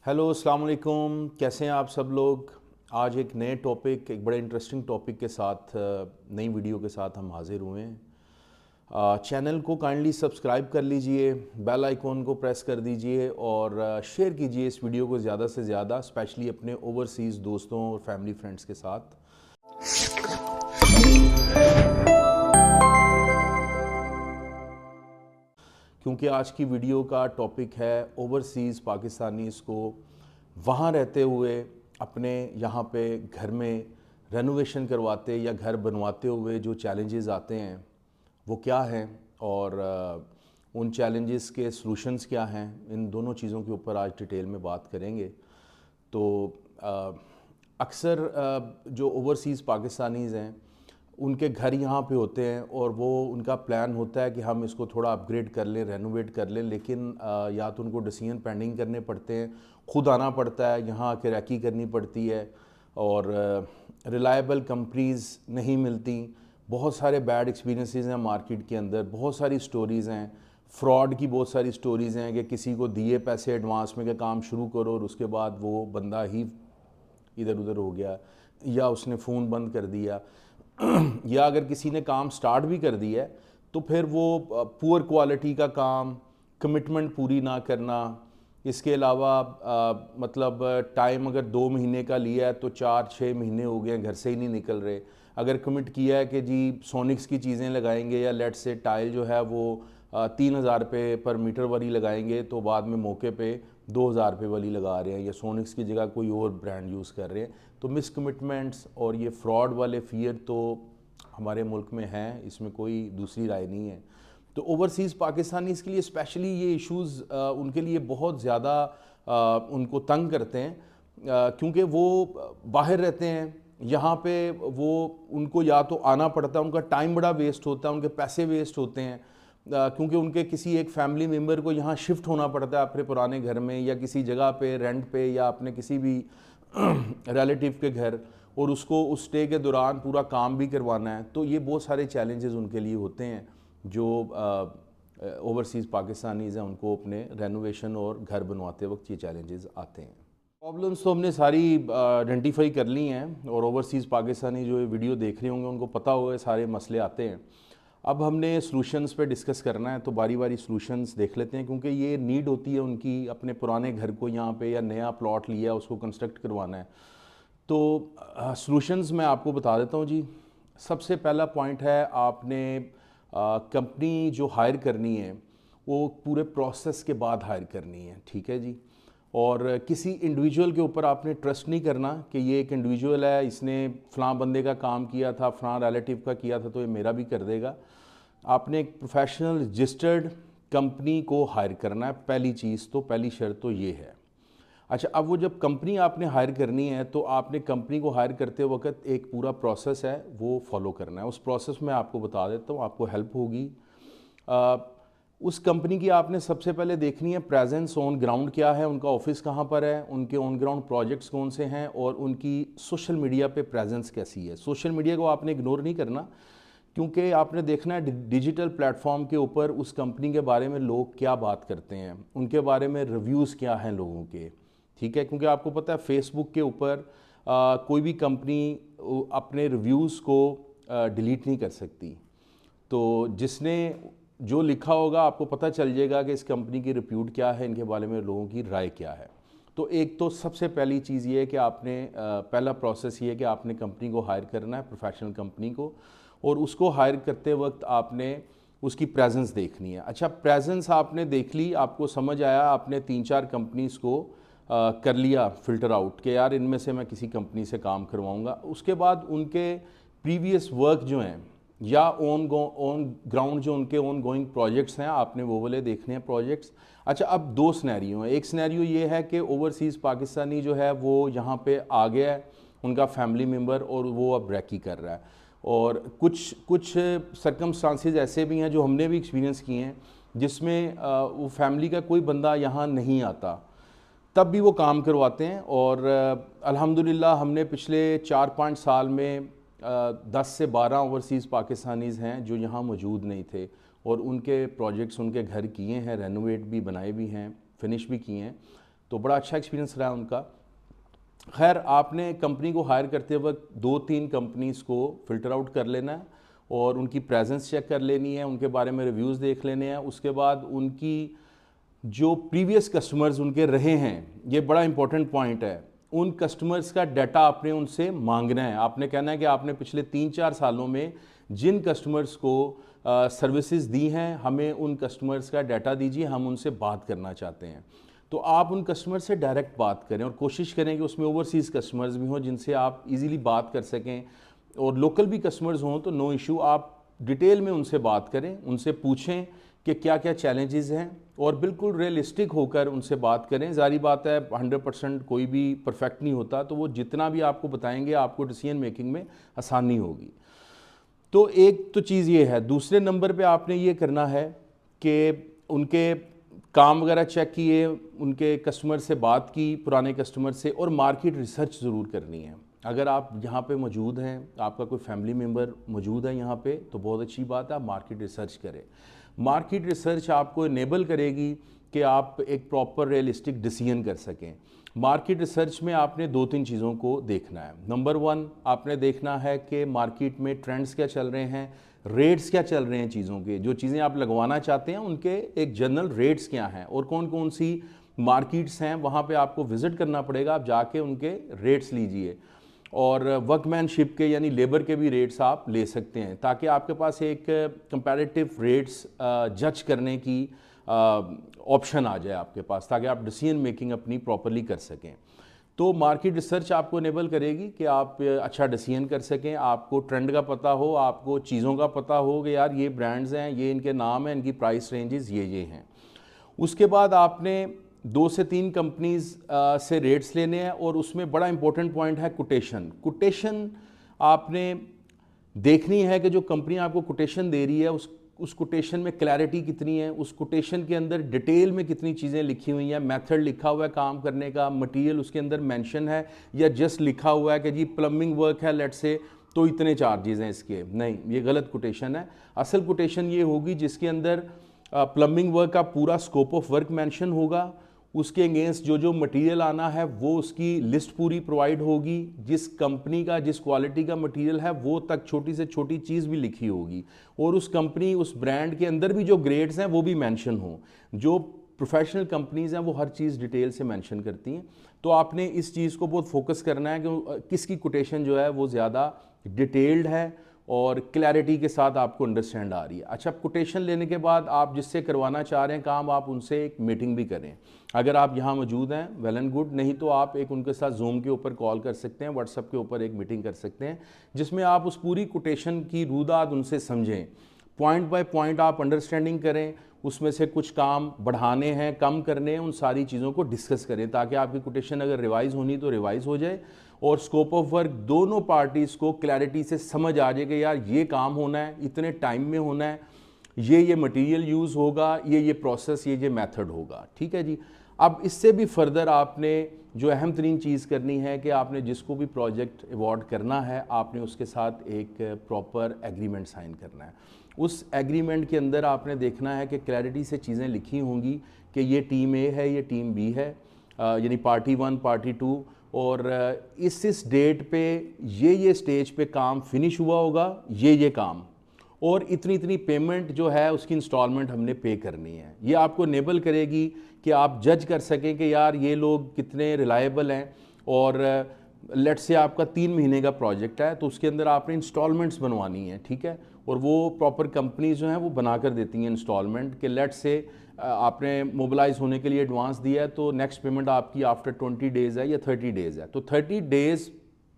Hello अस्सलाम वालेकुम, कैसे हैं आप सब लोग। आज एक नए टॉपिक, एक बड़े इंटरेस्टिंग टॉपिक के साथ नई वीडियो के साथ हम हाजिर हुए हैं। चैनल को काइंडली सब्सक्राइब कर लीजिए, बेल आइकॉन को प्रेस कर दीजिए और शेयर कीजिए इस वीडियो को ज़्यादा से ज़्यादा, स्पेशली अपने ओवरसीज़ दोस्तों और फैमिली फ्रेंड्स के साथ। क्योंकि आज की वीडियो का टॉपिक है ओवरसीज़ पाकिस्तानीज़ को वहाँ रहते हुए अपने यहाँ पे घर में रेनोवेशन करवाते या घर बनवाते हुए जो चैलेंजेस आते हैं वो क्या हैं, और उन चैलेंजेस के सॉल्यूशंस क्या हैं। इन दोनों चीज़ों के ऊपर आज डिटेल में बात करेंगे। तो अक्सर जो ओवरसीज़ पाकिस्तानीज़ हैं उनके घर यहाँ पे होते हैं और वो उनका प्लान होता है कि हम इसको थोड़ा अपग्रेड कर लें, रेनोवेट कर लें, लेकिन या तो उनको डिसीजन पेंडिंग करने पड़ते हैं, ख़ुद आना पड़ता है, यहाँ आके रैकी करनी पड़ती है और रिलायबल कंपनीज़ नहीं मिलती। बहुत सारे बैड एक्सपीरियंसेस हैं मार्केट के अंदर, बहुत सारी स्टोरीज़ हैं, फ्रॉड की बहुत सारी स्टोरीज़ हैं कि किसी को दिए पैसे एडवांस में कि काम शुरू करो और उसके बाद वो बंदा ही इधर उधर हो गया या उसने फ़ोन बंद कर दिया या अगर किसी ने काम स्टार्ट भी कर दिया है तो फिर वो पुअर क्वालिटी का काम, कमिटमेंट पूरी ना करना। इसके अलावा मतलब टाइम अगर 2 महीने का लिया है तो 4-6 महीने हो गए घर से ही नहीं निकल रहे। अगर कमिट किया है कि जी सोनिक्स की चीज़ें लगाएंगे या लेट से टाइल जो है वो 3,000 रुपये पर मीटर वाली लगाएंगे, तो बाद में मौके पे 2,000 रुपये वाली लगा रहे हैं या सोनिक्स की जगह कोई और ब्रांड यूज़ कर रहे हैं। तो मिस कमिटमेंट्स और ये फ्रॉड वाले फियर तो हमारे मुल्क में हैं, इसमें कोई दूसरी राय नहीं है। तो ओवरसीज़ पाकिस्तानी इसके लिए स्पेशली ये इश्यूज़ उनके लिए बहुत ज़्यादा उनको तंग करते हैं, क्योंकि वो बाहर रहते हैं, यहाँ पे वो उनको या तो आना पड़ता है, उनका टाइम बड़ा वेस्ट होता है, उनके पैसे वेस्ट होते हैं, क्योंकि उनके किसी एक फैमिली मेम्बर को यहाँ शिफ्ट होना पड़ता है अपने पुराने घर में या किसी जगह पे रेंट पे या अपने किसी भी रिलेटिव के घर, और उसको उस स्टे के दौरान पूरा काम भी करवाना है। तो ये बहुत सारे चैलेंजेस उनके लिए होते हैं जो ओवरसीज़ पाकिस्तानीज़ हैं, उनको अपने रेनोवेशन और घर बनवाते वक्त ये चैलेंजेस आते हैं। प्रॉब्लम्स तो हमने सारी आइडेंटिफाई कर ली हैं और ओवरसीज़ पाकिस्तानी जो ये वीडियो देख रहे होंगे उनको पता होगा सारे मसले आते हैं। अब हमने सॉल्यूशंस पे डिस्कस करना है, तो बारी बारी सॉल्यूशंस देख लेते हैं, क्योंकि ये नीड होती है उनकी अपने पुराने घर को यहाँ पे या नया प्लॉट लिया उसको कंस्ट्रक्ट करवाना है। तो सॉल्यूशंस मैं आपको बता देता हूँ जी। सबसे पहला पॉइंट है, आपने कंपनी जो हायर करनी है वो पूरे प्रोसेस के बाद हायर करनी है, ठीक है जी। और किसी इंडिविजुअल के ऊपर आपने ट्रस्ट नहीं करना कि ये एक इंडिविजुअल है, इसने फ़लाँ बंदे का काम किया था, फ़लाँ रिलेटिव का किया था तो ये मेरा भी कर देगा। आपने एक प्रोफेशनल रजिस्टर्ड कंपनी को हायर करना है, पहली चीज़ तो, पहली शर्त तो ये है। अच्छा, अब वो जब कंपनी आपने हायर करनी है तो आपने कंपनी को हायर करते वक्त एक पूरा प्रोसेस है वो फॉलो करना है। उस प्रोसेस में आपको बता देता हूँ, आपको हेल्प होगी। उस कंपनी की आपने सबसे पहले देखनी है प्रेजेंस ऑन ग्राउंड क्या है, उनका ऑफिस कहाँ पर है, उनके ऑन ग्राउंड प्रोजेक्ट्स कौन से हैं और उनकी सोशल मीडिया पे प्रेजेंस कैसी है। सोशल मीडिया को आपने इग्नोर नहीं करना, क्योंकि आपने देखना है डिजिटल प्लेटफॉर्म के ऊपर उस कंपनी के बारे में लोग क्या बात करते हैं, उनके बारे में रिव्यूज़ क्या हैं लोगों के, ठीक है। क्योंकि आपको पता है फेसबुक के ऊपर कोई भी कंपनी अपने रिव्यूज़ को डिलीट नहीं कर सकती। तो जिसने जो लिखा होगा आपको पता चल जाएगा कि इस कंपनी की रिप्यूट क्या है, इनके बारे में लोगों की राय क्या है। तो एक तो सबसे पहली चीज़ ये है कि आपने पहला प्रोसेस ये है कि आपने कंपनी को हायर करना है, प्रोफेशनल कंपनी को, और उसको हायर करते वक्त आपने उसकी प्रेजेंस देखनी है। अच्छा, प्रेजेंस आपने देख ली, आपको समझ आया, आपने 3-4 कंपनीज़ को कर लिया फ़िल्टर आउट कि यार इनमें से मैं किसी कंपनी से काम करवाऊँगा। उसके बाद उनके प्रीवियस वर्क जो हैं या ऑन ग्राउंड जो उनके ऑन गोइंग प्रोजेक्ट्स हैं आपने वो वाले देखने हैं प्रोजेक्ट्स। अच्छा, अब 2 सिनेरियो हैं। एक सिनेरियो ये है कि ओवरसीज़ पाकिस्तानी जो है वो यहाँ पे आ गया है, उनका फैमिली मेम्बर, और वो अब रैकी कर रहा है। और कुछ सर्कमस्टांसेस ऐसे भी हैं जो हमने भी एक्सपीरियंस किए हैं जिसमें वो फैमिली का कोई बंदा यहाँ नहीं आता, तब भी वो काम करवाते हैं। और अल्हम्दुलिल्लाह हमने पिछले 4-5 साल में 10 से 12 ओवरसीज़ पाकिस्तानीज़ हैं जो यहाँ मौजूद नहीं थे और उनके प्रोजेक्ट्स, उनके घर किए हैं, रेनोवेट भी, बनाए भी हैं, फिनिश भी किए हैं। तो बड़ा अच्छा एक्सपीरियंस रहा उनका। खैर, आपने कंपनी को हायर करते वक्त 2-3 कंपनीज़ को फ़िल्टर आउट कर लेना है और उनकी प्रेजेंस चेक कर लेनी है, उनके बारे में रिव्यूज़ देख लेने हैं। उसके बाद उनकी जो प्रीवियस कस्टमर्स उनके रहे हैं, ये बड़ा इंपॉर्टेंट पॉइंट है, उन कस्टमर्स का डाटा आपने उनसे मांगना है। आपने कहना है कि आपने पिछले 3-4 सालों में जिन कस्टमर्स को सर्विसेज दी हैं, हमें उन कस्टमर्स का डाटा दीजिए, हम उनसे बात करना चाहते हैं। तो आप उन कस्टमर से डायरेक्ट बात करें और कोशिश करें कि उसमें ओवरसीज़ कस्टमर्स भी हों जिनसे आप इजीली बात कर सकें, और लोकल भी कस्टमर्स हों तो नो इशू, आप डिटेल में उनसे बात करें, उनसे पूछें कि क्या क्या चैलेंजेस हैं और बिल्कुल रियलिस्टिक होकर उनसे बात करें। जारी बात है 100% कोई भी परफेक्ट नहीं होता, तो वो जितना भी आपको बताएंगे आपको डिसीजन मेकिंग में आसानी होगी। तो एक तो चीज़ ये है। दूसरे नंबर पे आपने ये करना है कि उनके काम वगैरह चेक किए, उनके कस्टमर से बात की, पुराने कस्टमर से, और मार्केट रिसर्च ज़रूर करनी है। अगर आप यहाँ पे मौजूद हैं, आपका कोई फैमिली मेम्बर मौजूद है यहाँ पे, तो बहुत अच्छी बात है, आप मार्केट रिसर्च करें। मार्केट रिसर्च आपको इनेबल करेगी कि आप एक प्रॉपर रियलिस्टिक डिसीजन कर सकें। मार्केट रिसर्च में आपने 2-3 चीज़ों को देखना है। नंबर 1, आपने देखना है कि मार्केट में ट्रेंड्स क्या चल रहे हैं, रेट्स क्या चल रहे हैं चीज़ों के, जो चीज़ें आप लगवाना चाहते हैं उनके एक जनरल रेट्स क्या हैं, और कौन कौन सी मार्केट्स हैं, वहाँ पे आपको विज़िट करना पड़ेगा। आप जाके उनके रेट्स लीजिए, और वर्कमैनशिप के यानी लेबर के भी रेट्स आप ले सकते हैं, ताकि आपके पास एक कंपैरेटिव रेट्स जज करने की ऑप्शन आ जाए आपके पास, ताकि आप डिसीजन मेकिंग अपनी प्रॉपरली कर सकें। तो मार्केट रिसर्च आपको इनेबल करेगी कि आप अच्छा डिसीजन कर सकें, आपको ट्रेंड का पता हो, आपको चीज़ों का पता हो कि यार ये ब्रांड्स हैं, ये इनके नाम हैं, इनकी प्राइस रेंजेस ये हैं। उसके बाद आपने 2 से 3 कंपनीज़ से रेट्स लेने हैं, और उसमें बड़ा इंपॉर्टेंट पॉइंट है कोटेशन। कोटेशन आपने देखनी है कि जो कंपनी आपको कोटेशन दे रही है उस कोटेशन में क्लैरिटी कितनी है, उस कोटेशन के अंदर डिटेल में कितनी चीज़ें लिखी हुई हैं, मेथड लिखा हुआ है काम करने का, मटेरियल उसके अंदर मेंशन है, या जस्ट लिखा हुआ है कि जी प्लम्बिंग वर्क है लेट्स से तो इतने चार्जेस हैं इसके। नहीं, ये गलत कोटेशन है। असल कोटेशन ये होगी जिसके अंदर प्लम्बिंग वर्क का पूरा स्कोप ऑफ वर्क मेंशन होगा, उसके अगेंस्ट जो जो मटेरियल आना है वो उसकी लिस्ट पूरी प्रोवाइड होगी, जिस कंपनी का जिस क्वालिटी का मटेरियल है वो तक छोटी से छोटी चीज़ भी लिखी होगी, और उस कंपनी उस ब्रांड के अंदर भी जो ग्रेड्स हैं वो भी मेंशन हो। जो प्रोफेशनल कंपनीज़ हैं वो हर चीज़ डिटेल से मेंशन करती हैं। तो आपने इस चीज़ को बहुत फोकस करना है कि किसकी कोटेशन जो है वो ज़्यादा डिटेल्ड है और क्लैरिटी के साथ आपको अंडरस्टैंड आ रही है। अच्छा, कोटेशन लेने के बाद आप जिससे करवाना चाह रहे हैं काम, आप उनसे एक मीटिंग भी करें। अगर आप यहाँ मौजूद हैं वेल एंड गुड, नहीं तो आप एक उनके साथ जूम के ऊपर कॉल कर सकते हैं, व्हाट्सएप के ऊपर एक मीटिंग कर सकते हैं, जिसमें आप उस पूरी कोटेशन की रूदाद उनसे समझें, पॉइंट बाय पॉइंट आप अंडरस्टैंडिंग करें, उसमें से कुछ काम बढ़ाने हैं, कम करने हैं, उन सारी चीज़ों को डिस्कस करें, ताकि आपकी कोटेशन अगर रिवाइज़ होनी तो रिवाइज़ हो जाए, और स्कोप ऑफ वर्क दोनों पार्टीज़ को क्लैरिटी से समझ आ जाए कि यार ये काम होना है, इतने टाइम में होना है, ये मटेरियल यूज़ होगा, ये प्रोसेस, ये मेथड होगा। ठीक है जी। अब इससे भी फर्दर आपने जो अहम तरीन चीज़ करनी है कि आपने जिसको भी प्रोजेक्ट अवॉर्ड करना है, आपने उसके साथ एक प्रॉपर एग्रीमेंट साइन करना है। उस एग्रीमेंट के अंदर आपने देखना है कि क्लैरिटी से चीज़ें लिखी होंगी कि ये टीम ए है, ये टीम बी है, यानी पार्टी 1 पार्टी 2, और इस डेट पे ये स्टेज पे काम फिनिश हुआ होगा, ये काम, और इतनी इतनी पेमेंट जो है उसकी इंस्टॉलमेंट हमने पे करनी है। ये आपको इनेबल करेगी कि आप जज कर सकें कि यार ये लोग कितने रिलायबल हैं, और लेट्स से आपका 3 महीने का प्रोजेक्ट है तो उसके अंदर आपने इंस्टॉलमेंट्स बनवानी है। ठीक है, और वो प्रॉपर कंपनीज जो हैं वो बना कर देती हैं इंस्टॉलमेंट कि लेट्स से आपने मोबिलाइज होने के लिए एडवांस दिया है तो नेक्स्ट पेमेंट आपकी आफ्टर 20 डेज़ है या 30 डेज़ है, तो 30 डेज़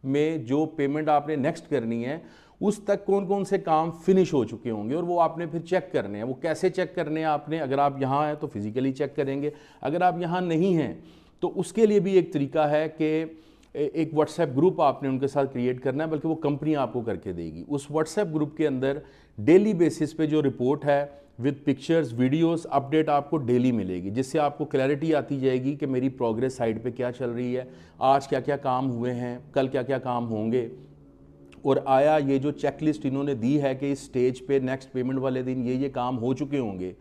में जो पेमेंट आपने नेक्स्ट करनी है उस तक कौन कौन से काम फिनिश हो चुके होंगे, और वो आपने फिर चेक करने हैं। वो कैसे चेक करने हैं आपने, अगर आप यहाँ हैं तो फिज़िकली चेक करेंगे, अगर आप यहाँ नहीं हैं तो उसके लिए भी एक तरीका है कि एक व्हाट्सएप ग्रुप आपने उनके साथ क्रिएट करना है, बल्कि वो कंपनी आपको करके देगी। उस व्हाट्सएप ग्रुप के अंदर डेली बेसिस पे जो रिपोर्ट है विद पिक्चर्स वीडियोस अपडेट आपको डेली मिलेगी, जिससे आपको क्लैरिटी आती जाएगी कि मेरी प्रोग्रेस साइड पे क्या चल रही है, आज क्या क्या काम हुए हैं, कल क्या क्या काम होंगे, और आया ये जो चेकलिस्ट इन्होंने दी है कि इस स्टेज पे नेक्स्ट पेमेंट वाले दिन ये काम हो चुके होंगे,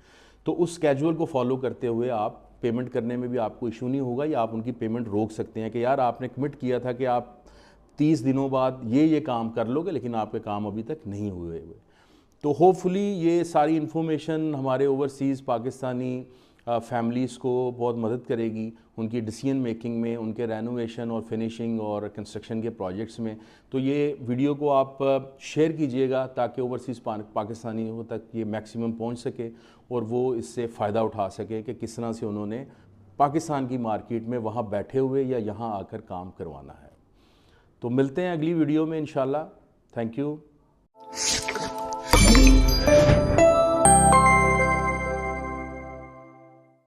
तो उस स्केड्यूल को फॉलो करते हुए आप पेमेंट करने में भी आपको इशू नहीं होगा, या आप उनकी पेमेंट रोक सकते हैं कि यार आपने कमिट किया था कि आप 30 दिनों बाद ये काम कर लोगे, लेकिन आपके काम अभी तक नहीं हुए। तो होपफुली ये सारी इन्फॉर्मेशन हमारे ओवरसीज़ पाकिस्तानी फैमिलीज़ को बहुत मदद करेगी उनकी डिसीजन मेकिंग में, उनके रेनोवेशन और फिनिशिंग और कंस्ट्रक्शन के प्रोजेक्ट्स में। तो ये वीडियो को आप शेयर कीजिएगा ताकि ओवरसीज़ पाकिस्तानियों तक ये मैक्सिमम पहुंच सके और वो इससे फ़ायदा उठा सके कि किस तरह से उन्होंने पाकिस्तान की मार्केट में वहाँ बैठे हुए या यहाँ आकर काम करवाना है। तो मिलते हैं अगली वीडियो में इंशाल्लाह। Thank you.